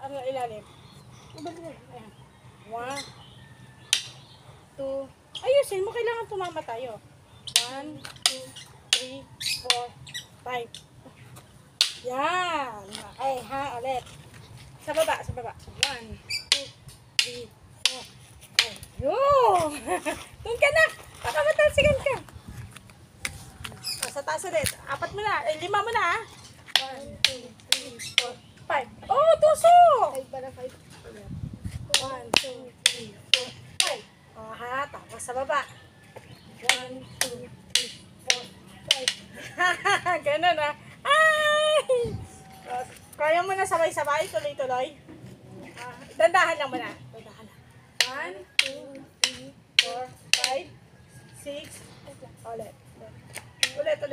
ano ilalim. Ayan. 1, 2. Ayusin mo, kailangan tumama tayo. 1, 2, 3, 4, 5. Yan. Okay, ha, ulit. Sa baba, sa baba. 1, 2, 3, 4, 5. Yun! Doon ka na! Baka matalsikan ka. Sa taas ulit. 4 mo na. 5 mo na, ha? 1, 2, 3, 4, 5. Oh, tusok! 5 para 5. 1, 2, 3, 4, 5. Oh, ha? Tapos sa baba. 1, 2, 3, 4, 5. Ganun, ha? Ay! Kaya mo na sabay-sabay, tuloy-tuloy. Dandahan lang muna. Dandahan lang. 1, 2, 3, 4, 5, 6. Ulit. Ulit. 1, 2,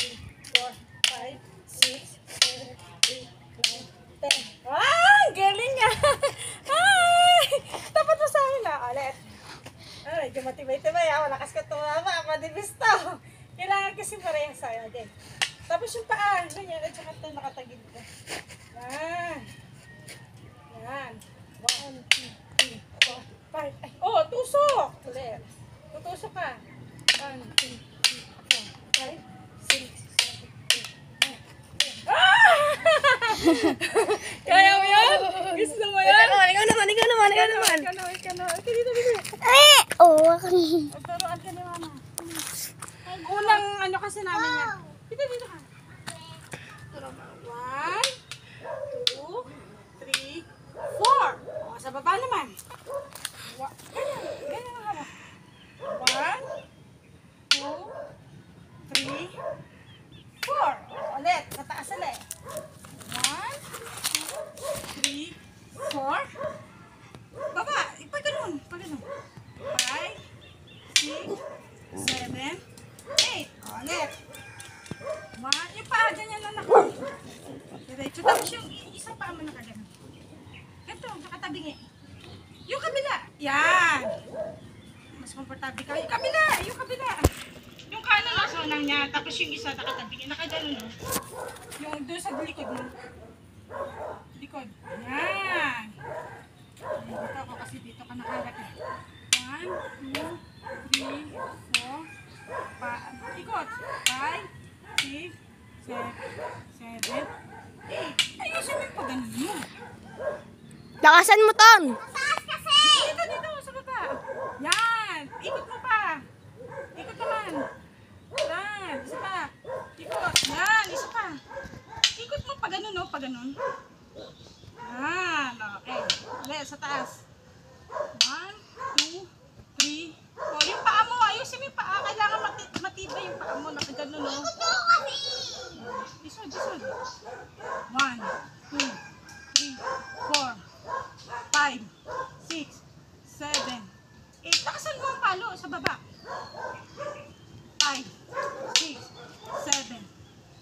3, 4, 5, 6, 7, 8, 9, 10. Ah! Galing nga! Ay! Tapat mo sa amin, ha? Ulit. Ay, matibay-tibay, ha? Malakas ka tumama. Madibis to. Kailangan kasi parehas sa'yo. Okay. Tapos yung paa, ganyan, at saka ito nakatagid ka. Yan. Yan. 1, 2, 3, 4, 5. Ay, oh, tusok! Ulit. Tutusok ka. 1, 2, 3, 4, 5, 6, 7, 8, 9, 10. Ah! Kaya mo yan? Gusto mo yan? Ikaw naman. Ikaw na. Dito. Oo. Magturuan ka ni mama. Unang ano kasi namin yan. Dito ka. 1, 2, 3, 4. O, sa baba naman. Ganyan ang hawak. 1, 2, 3, 4. Ulit, sa taas ulit. 1, 2, 3, 4. Baba, pag ganun. 5, 6, 7, 8. Ulit. Yung paa ganyan lang ako. Diretso. Tapos yung isang paa mo nakagano. Ito, nakatabingi. Yung kabila. Yan. Mas komportable ka. Yung kabila. Yung kanan nasa unang niya. Tapos yung isa nakatabingi. Nakagano no. Yung doon sa likod mo. Likod. Yan. Dito ako kasi dito ka nakagat eh. 1, 2, 3, 4. Ikot. 5, 6, 7, 8. Ayusin mo yung pag-ganun mo. Lakasan mo, Ton. Dito, sa baba. Yan. Ikot mo pa. Ikot naman. Yan. Isa pa. Ikot. Yan. Isa pa. Ikot mo pag-ganun, no? Pag-ganun. Yan. Okay. Ulit, sa taas. 1, 2, 3, 4. Yung paa mo. Ayusin mo yung paa. Kailangan matibay yung paa mo. Nakagano, no? Isod. 1, 2, 3, 4, 5, 6, 7, 8. Lakasan mo ang palo sa baba. 5, 6, 7,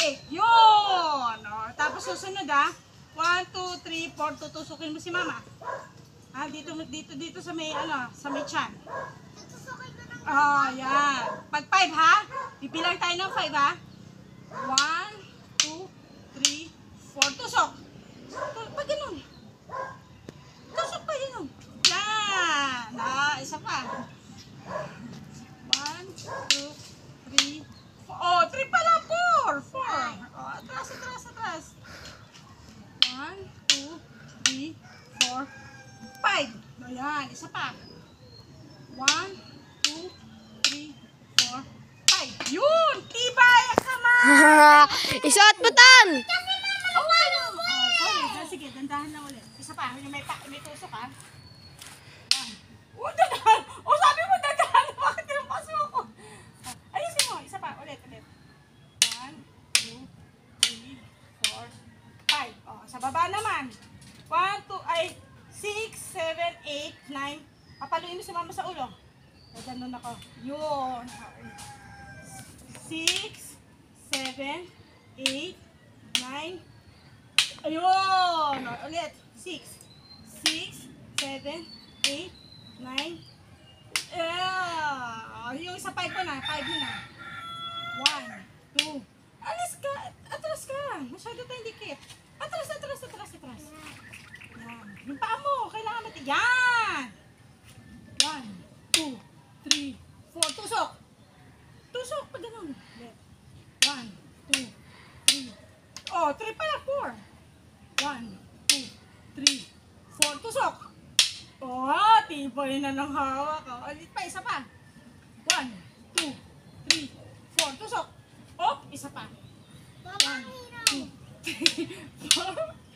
8. Yun! O, tapos susunod 1, 2, 3, 4. Tutusukin mo si mama. Dito sa may, sa may chan. Yan. Pag 5 ha? Pipilang tayo ng 5 ha? 1, 2, 3, 4. Tusok. Pag ganun. Tusok pa ganun. Yan. Isa pa. 1, 2, 3, 4. Oh, 3 pala. 4. Oh, atras. 1, 2, 3, 4, 5. Ayan. Isa pa. 1, 2, 3, 4, 5. Yun! Tibay! Isuot mo, Ton. Sorry. Sige, dandahan lang ulit. Isa pa. May tusok ha. 1. Dandahan! Sabi mo dandahan! Bakit tinampaso ako? Ayusin mo. Isa pa. Ulit. 1, 2, 3, 4, 5. Sa baba naman. 1, 2, 6, 7, 8, 9. Papaluin mo si mama sa ulo. Ganun ako. Yun. 6, 7, 8, 9. Ayun. Ulit. 6, 7, 8, 9. Yung sa 5 mo na. 5 mo na. 1, 2. Alis ka. Atras ka. Masyado tayong dikit. Atras. Oh, 3 pala, 4. 1, 2, 3, 4. Tusok. Oh, tibay na ng hawak. Oh, ulit pa, isa pa. 1, 2, 3, 4. Tusok. Oh, isa pa. 1, 2, 3, 4.